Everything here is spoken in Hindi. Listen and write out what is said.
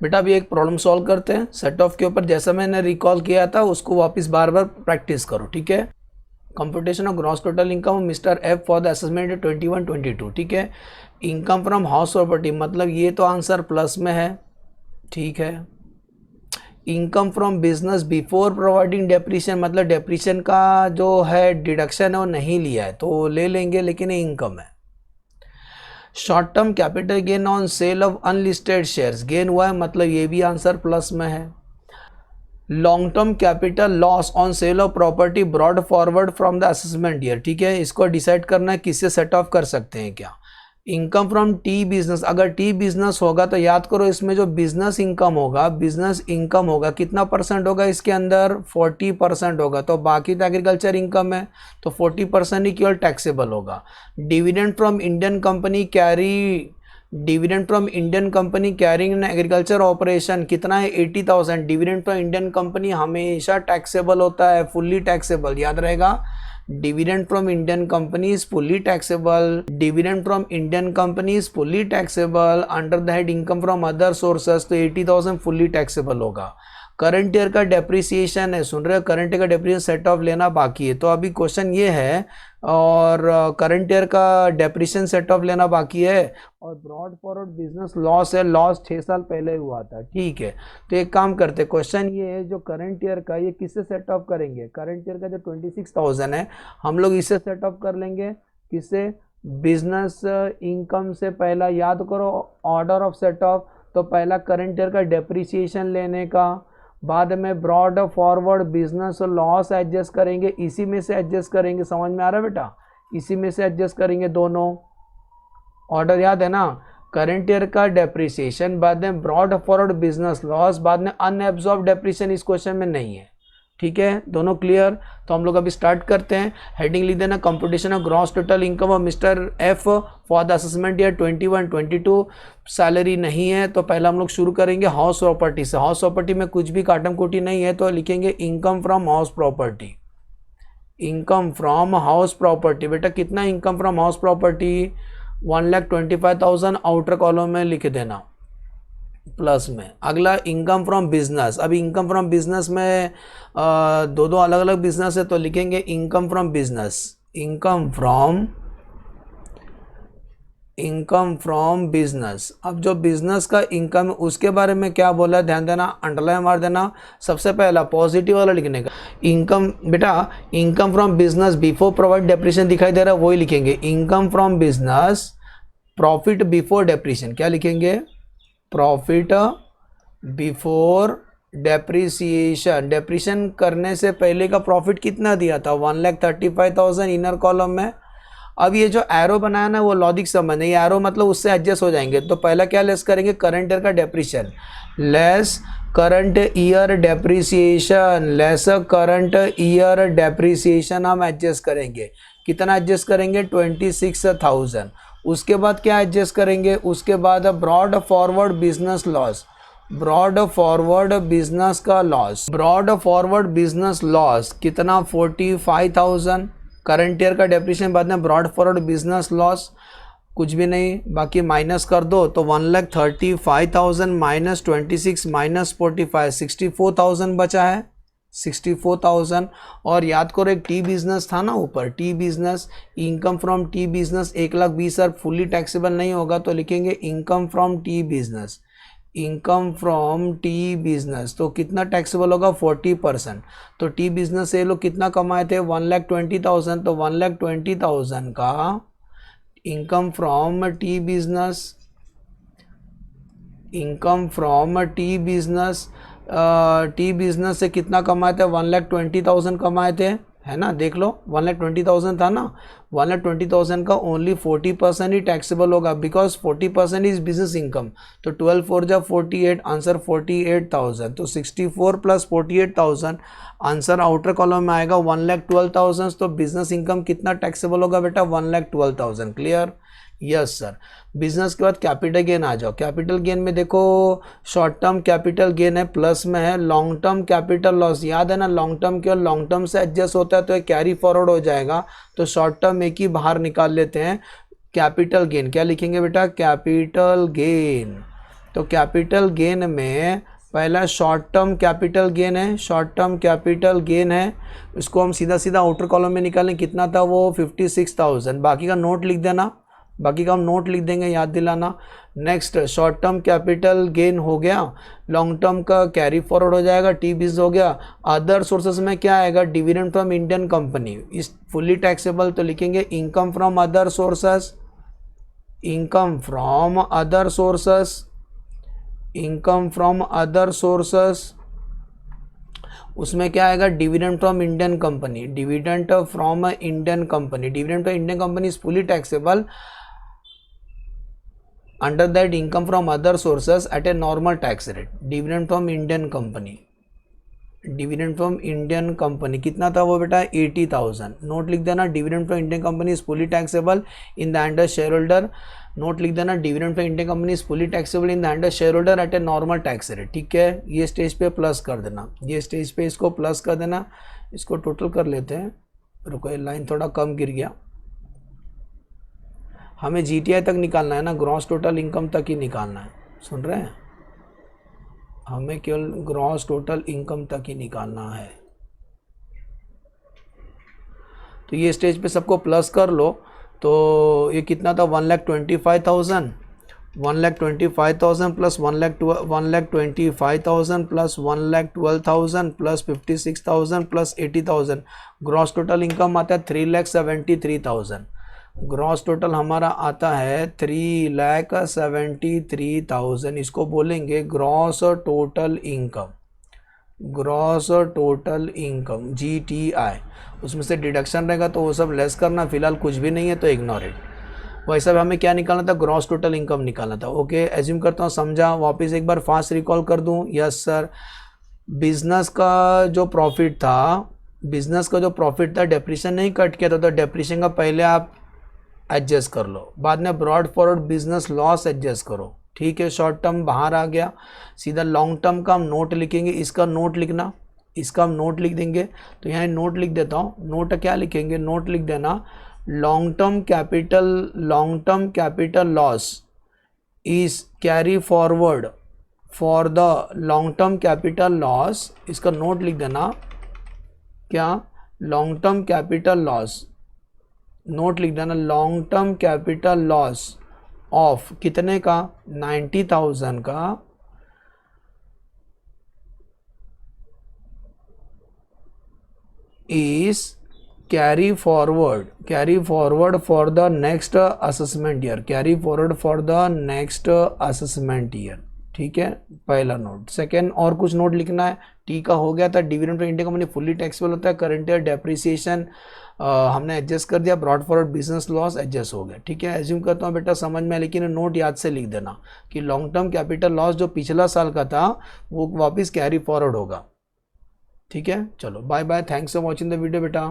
बेटा अभी एक प्रॉब्लम सॉल्व करते हैं सेट ऑफ के ऊपर, जैसा मैंने रिकॉल किया था उसको वापस बार बार प्रैक्टिस करो, ठीक है। Computation of gross total income mister F for the assessment 21-22, ठीक है। इनकम फ्रॉम हाउस प्रॉपर्टी, मतलब ये तो आंसर प्लस में है, ठीक है। Income from business before providing depreciation, मतलब डेप्रीशिएशन का जो है डिडक्शन है वो नहीं लिया है तो ले लेंगे, लेकिन ये इनकम है। Short term capital gain on sale of unlisted shares, gain हुआ है, मतलब ये भी आंसर प्लस में है। Long term capital loss on sale of property brought forward from the assessment year, ठीक है। इसको डिसाइड करना है किससे सेट ऑफ कर सकते हैं क्या। इनकम फ्रॉम टी बिजनेस, अगर टी बिजनेस होगा तो याद करो इसमें जो बिजनेस इनकम होगा कितना परसेंट होगा, इसके अंदर 40% होगा, तो बाकी तो एग्रीकल्चर इनकम है तो 40% ही केवल टैक्सेबल होगा। Dividend from Indian company carrying in agriculture operation कितना है, 80,000। डिविडेंड फ्रॉम इंडियन कंपनी हमेशा टैक्सेबल होता है, फुल्ली टैक्सेबल, याद रहेगा। Dividend from Indian company is fully taxable, dividend from Indian company is fully taxable under the head income from other sources, तो 80,000 फुल्ली टैक्सेबल होगा। करंट ईयर का डेप्रिसिएशन है, सुन रहे हो, करंट ईयर का डेप्रिसिएशन सेट ऑफ लेना बाकी है, तो अभी क्वेश्चन ये है और करंट ईयर का डेप्रिसिएशन सेट ऑफ लेना बाकी है। और ब्रॉड फॉरवर्ड बिजनेस लॉस है, लॉस 6 साल पहले हुआ था, ठीक है। तो एक काम करते, क्वेश्चन ये है जो करंट ईयर का ये किससे सेट ऑफ करेंगे, करंट ईयर का जो 26,000 है हम लोग इससे सेट ऑफ कर लेंगे, किससे, बिजनेस इनकम से। पहला याद करो ऑर्डर ऑफ सेट ऑफ, तो पहला करंट ईयर का डेप्रिसिएशन लेने का, बाद में broad forward business loss adjust करेंगे, इसी में से एडजस्ट करेंगे, समझ में आ रहा है बेटा, इसी में से एडजस्ट करेंगे दोनों। ऑर्डर याद है ना, करंट ईयर का डेप्रिसिएशन, बाद में ब्रॉड फॉरवर्ड बिजनेस लॉस, बाद में अनएब्जॉर्ब डेप्रिसिएशन इस क्वेश्चन में नहीं है, ठीक है। दोनों क्लियर। तो हम लोग अभी स्टार्ट करते हैं। हेडिंग लिख देना, computation of gross total income of mister F for the assessment year 21-22। Salary नहीं है तो पहला हम लोग शुरू करेंगे हाउस प्रॉपर्टी से। हाउस प्रॉपर्टी में कुछ भी काटम कुटी नहीं है तो लिखेंगे income from house property. Income from house property, बेटा कितना income from house property, 1,25,000 outer column में लिख देना प्लस में। अगला इनकम फ्रॉम बिजनेस, अभी इनकम फ्रॉम बिजनेस में दो अलग अलग बिजनेस है तो लिखेंगे income from business, income from business. अब जो बिजनेस का इनकम उसके बारे में क्या बोला है ध्यान देना, अंडरलाइन मार देना। सबसे पहला पॉजिटिव वाला लिखने का इनकम, बेटा income from business before provide depreciation दिखाई दे रहा है वही लिखेंगे, income from business profit before depreciation, क्या लिखेंगे, प्रॉफिट बिफोर डेप्रिसिएशन। डेप्रिसिएशन करने से पहले का प्रॉफिट कितना दिया था, 1,35,000 इनर कॉलम में। अब ये जो एरो बनाया ना वो लॉजिक समझ नहीं, एरो मतलब उससे एडजस्ट हो जाएंगे। तो पहला क्या लेस करेंगे, करंट ईयर का depreciation less current year depreciation, less current year depreciation हम एडजस्ट करेंगे। कितना एडजस्ट करेंगे, 26,000। उसके बाद क्या एडजस्ट करेंगे, उसके बाद brought forward business loss, brought forward business का loss, brought forward business loss कितना, 45,000। करंट ईयर का डेप्रिसिएशन, बाद में ब्रॉड फॉरवर्ड बिजनेस लॉस कुछ भी नहीं, बाकी माइनस कर दो तो 1,35,000 माइनस 26 माइनस 45, 64,000 बचा है, 64,000। और याद करो एक टी बिजनेस था ना ऊपर, T business, income from T business 1,20,000 fully taxable नहीं होगा तो लिखेंगे income from T business, income from T business. तो कितना टैक्सेबल होगा, 40%। तो टी बिजनेस से लोग कितना कमाए थे, 1,20,000, तो 1,20,000 का income from T business, income from T business, T business से कितना कमाए थे, 1,20,000 कमाए थे, है ना, देख लो 1,20,000 था ना, 1,20,000 का ओनली 40% ही टैक्सेबल होगा बिकॉज 40% इज बिजनेस इनकम। तो 12 4 जा 48, आंसर 48,000। तो 64 प्लस 48,000 आंसर आउटर कॉलम में आएगा 1,12,000। तो बिजनेस इनकम कितना टैक्सेबल होगा बेटा, 1,12,000। Clear, yes sir. बिजनेस के बाद कैपिटल गेन आ जाओ। कैपिटल गेन में देखो शॉर्ट टर्म कैपिटल गेन है प्लस में है, लॉन्ग टर्म कैपिटल लॉस याद है ना, लॉन्ग टर्म केवल लॉन्ग टर्म से एडजस्ट होता है तो ये कैरी फॉरवर्ड हो जाएगा, तो शॉर्ट टर्म एक ही बाहर निकाल लेते हैं। कैपिटल गेन क्या लिखेंगे बेटा, कैपिटल गेन, तो कैपिटल गेन में पहला शॉर्ट टर्म कैपिटल गेन है, शॉर्ट टर्म कैपिटल गेन है, इसको हम सीधा सीधा आउटर कॉलम में निकालें, कितना था वो 56,000। बाकी का नोट लिख देना, बाकी का हम नोट लिख देंगे, याद दिलाना। Next short term capital gain हो गया, लॉन्ग टर्म का कैरी फॉरवर्ड हो जाएगा, टी बीस हो गया। अदर सोर्सेज में क्या आएगा, dividend from Indian company, is fully taxable, तो लिखेंगे income from other sources, income from other sources, income from other sources. उसमें क्या आएगा, dividend from Indian company, dividend from Indian company, dividend from Indian company is fully taxable, under that income from other sources at a normal tax rate. Dividend from Indian company, dividend from Indian company कितना था वो बेटा 80,000, नोट लिख देना। Dividend from Indian company is fully taxable in the hand of share holder, note लिख देना। Dividend from Indian company is fully taxable in the hand of share holder at a normal tax rate. ठीक है, ये स्टेज पे प्लस कर देना, ये स्टेज पे इसको प्लस कर देना। इसको टोटल कर लेते हैं, रुको ये लाइन थोड़ा कम गिर गया। हमें जीटीआई तक निकालना है ना, ग्रॉस टोटल इनकम तक ही निकालना है, सुन रहे हैं, हमें केवल ग्रॉस टोटल इनकम तक ही निकालना है। तो ये स्टेज पे सबको प्लस कर लो, तो ये कितना था 1,25,000, 1,25,000 plus 1,25,000 plus 1,12,000 plus 56,000 plus 80,000, gross total income आता है 3,73,000। ग्रॉस टोटल हमारा आता है 3,73,000, इसको बोलेंगे gross total income, gross total income GTI। उसमें से डिडक्शन रहेगा तो वो सब लेस करना, फिलहाल कुछ भी नहीं है तो इग्नोर इट। वैसे भी हमें क्या निकालना था, ग्रॉस टोटल इनकम निकालना था। ओके, एज्यूम करता हूँ समझा, वापस एक बार फास्ट रिकॉल कर दूँ। यस सर, बिजनेस का जो प्रॉफिट था, बिजनेस का जो प्रॉफिट था डेप्रिसिएशन नहीं कट किया था, तो डेप्रिसिएशन का पहले आप एडजस्ट कर लो, बाद में broad forward business loss adjust करो। ठीक है, शॉर्ट टर्म बाहर आ गया, सीधा लॉन्ग टर्म का हम नोट लिखेंगे, इसका नोट लिखना, इसका हम नोट लिख देंगे। तो यहाँ नोट लिख देता हूँ, नोट क्या लिखेंगे, नोट लिख देना, long term capital loss is carry forward for the long term capital loss, इसका नोट लिख देना। क्या, long term capital loss, note लिख देना, long term capital loss of कितने का, 90,000 का, is carry forward for the next assessment year, carry forward for the next assessment year. ठीक है, पहला नोट। सेकेंड, और कुछ नोट लिखना है। टी का हो गया था, dividend from Indian company fully taxable होता है, करंट ईयर डेप्रिसिएशन हमने एडजस्ट कर दिया, broad forward business loss adjust हो गया। ठीक है, एज्यूम करता हूँ बेटा समझ में, लेकिन नोट याद से लिख देना कि लॉन्ग टर्म कैपिटल लॉस जो पिछला साल का था वो वापस कैरी फॉरवर्ड होगा। ठीक है, चलो bye bye, thanks for watching the video बेटा।